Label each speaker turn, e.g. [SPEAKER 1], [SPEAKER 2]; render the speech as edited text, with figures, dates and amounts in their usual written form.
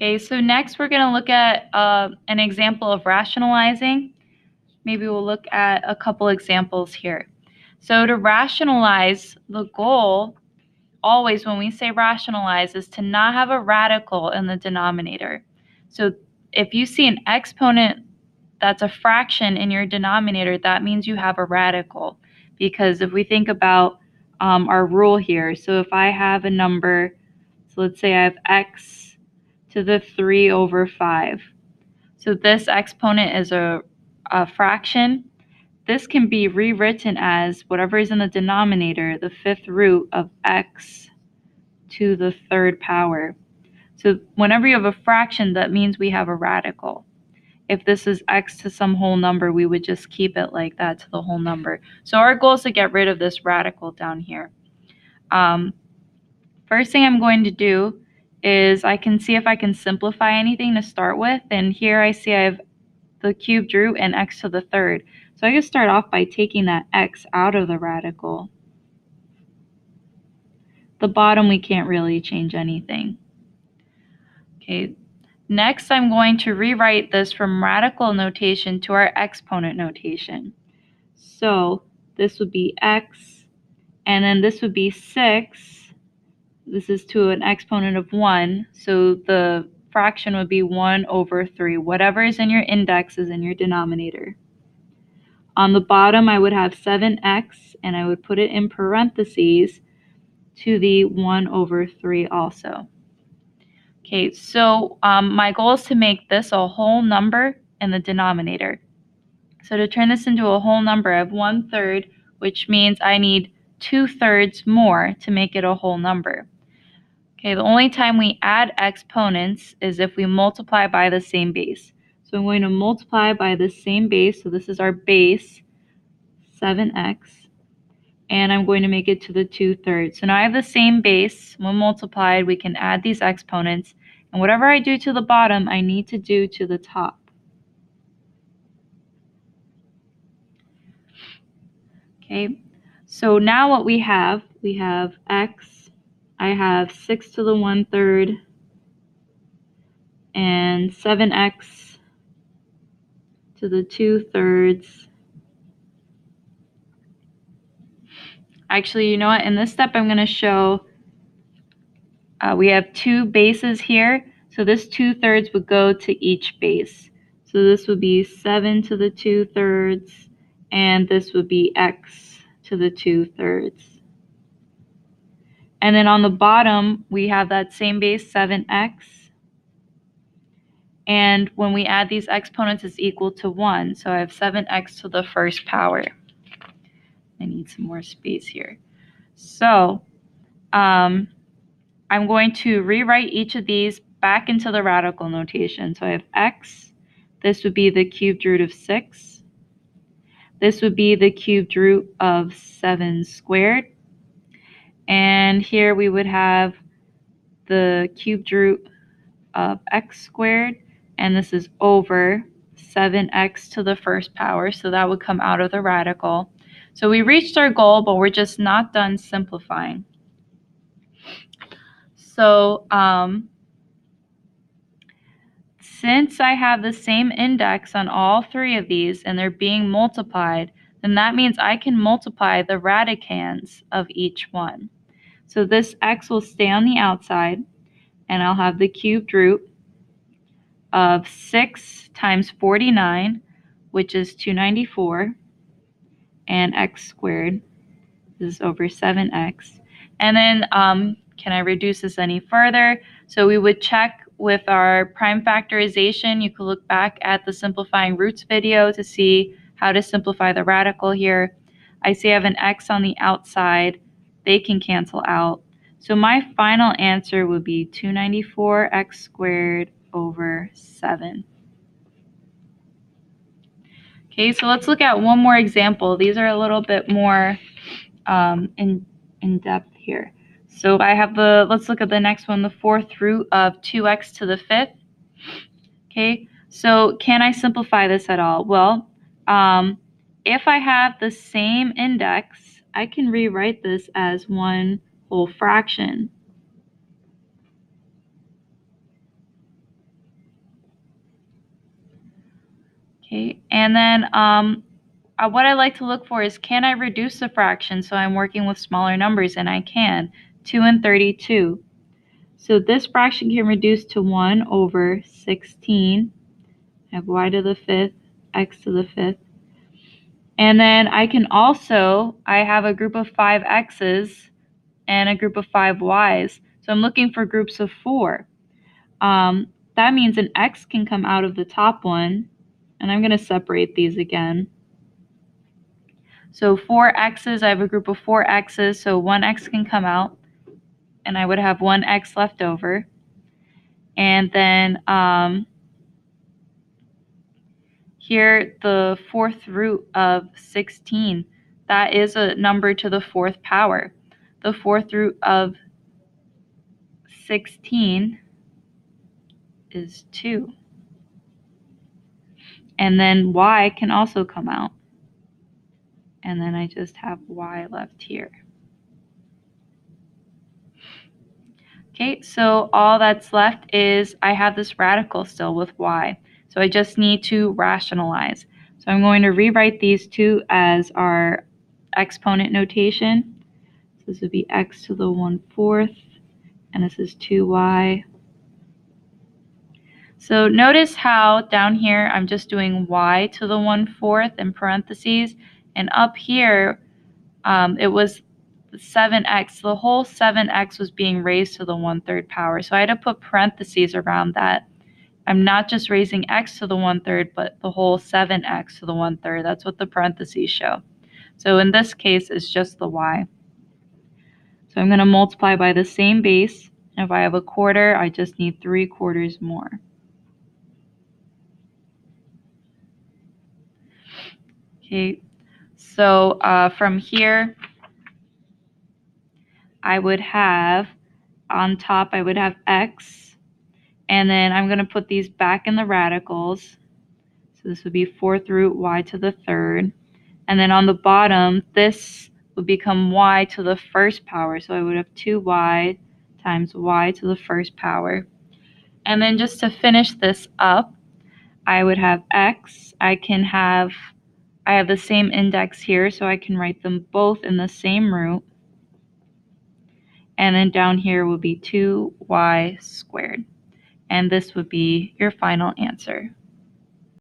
[SPEAKER 1] Okay, so next we're going to look at an example of rationalizing. Maybe we'll look at a couple examples here. So to rationalize, the goal always when we say rationalize is to not have a radical in the denominator. So if you see an exponent that's a fraction in your denominator, that means you have a radical. Because if we think about our rule here, so if I have a number, so let's say I have x to the 3 over 5. So this exponent is a fraction. This can be rewritten as whatever is in the denominator, the fifth root of x to the third power. So whenever you have a fraction, that means we have a radical. If this is x to some whole number, we would just keep it like that to the whole number. So our goal is to get rid of this radical down here. First thing I'm going to do is I can see if I can simplify anything to start with. And here I see I have the cubed root and x to the third. So I can start off by taking that x out of the radical. The bottom, we can't really change anything. Okay, next I'm going to rewrite this from radical notation to our exponent notation. So this would be x, and then this would be 6. This is to an exponent of 1, so the fraction would be 1 over 3. Whatever is in your index is in your denominator. On the bottom, I would have 7x, and I would put it in parentheses to the 1 over 3 also. Okay, so my goal is to make this a whole number in the denominator. So to turn this into a whole number, I have 1/3, which means I need 2/3 more to make it a whole number. Okay, the only time we add exponents is if we multiply by the same base. So I'm going to multiply by the same base, so this is our base, 7x, and I'm going to make it to the 2/3. So now I have the same base. When multiplied, we can add these exponents, and whatever I do to the bottom, I need to do to the top. Okay, so now what we have x, I have 6 to the 1/3, and 7x to the 2/3. Actually, you know what? In this step, I'm going to show we have two bases here. So this 2/3 would go to each base. So this would be 7 to the 2/3, and this would be x to the 2/3. And then on the bottom, we have that same base, 7x. And when we add these exponents, it's equal to 1. So I have 7x to the first power. I need some more space here. So I'm going to rewrite each of these back into the radical notation. So I have x. This would be the cubed root of 6. This would be the cubed root of 7 squared. And here we would have the cubed root of x squared. And this is over 7x to the first power. So that would come out of the radical. So we reached our goal, but we're just not done simplifying. So since I have the same index on all three of these and they're being multiplied, then that means I can multiply the radicands of each one. So this x will stay on the outside, and I'll have the cubed root of 6 times 49, which is 294, and x squared is over 7x. And then can I reduce this any further? So we would check with our prime factorization. You could look back at the simplifying roots video to see how to simplify the radical here. I see I have an x on the outside. They can cancel out. So my final answer would be 294x squared over 7. Okay, so let's look at one more example. These are a little bit more in depth here. So I have let's look at the next one, the fourth root of 2x to the fifth. Okay, so can I simplify this at all? Well, if I have the same index, I can rewrite this as one whole fraction. Okay, and then what I like to look for is, can I reduce the fraction? So I'm working with smaller numbers, and I can. 2 and 32. So this fraction can reduce to 1 over 16. I have y to the 5th, x to the 5th. And then I can also, I have a group of 5 x's and a group of 5 y's. So I'm looking for groups of 4. That means an x can come out of the top one, and I'm going to separate these again. So 4 x's, I have a group of 4 x's, so 1 x can come out, and I would have 1 x left over. And then here, the fourth root of 16, that is a number to the fourth power. The fourth root of 16 is 2. And then y can also come out. And then I just have y left here. Okay, so all that's left is I have this radical still with y. So I just need to rationalize. So I'm going to rewrite these two as our exponent notation. So this would be x to the 1/4, and this is 2y. So notice how down here I'm just doing y to the 1/4 in parentheses, and up here it was 7x. The whole 7x was being raised to the 1/3 power. So I had to put parentheses around that. I'm not just raising x to the 1/3, but the whole 7x to the 1/3. That's what the parentheses show. So in this case, it's just the y. So I'm going to multiply by the same base. If I have a quarter, I just need 3/4 more. Okay, so from here, I would have, on top, I would have x, and then I'm going to put these back in the radicals. So this would be 4th root y to the 3rd. And then on the bottom, this would become y to the 1st power. So I would have 2y times y to the 1st power. And then just to finish this up, I would have x. I have the same index here, so I can write them both in the same root. And then down here will be 2y squared. And this would be your final answer.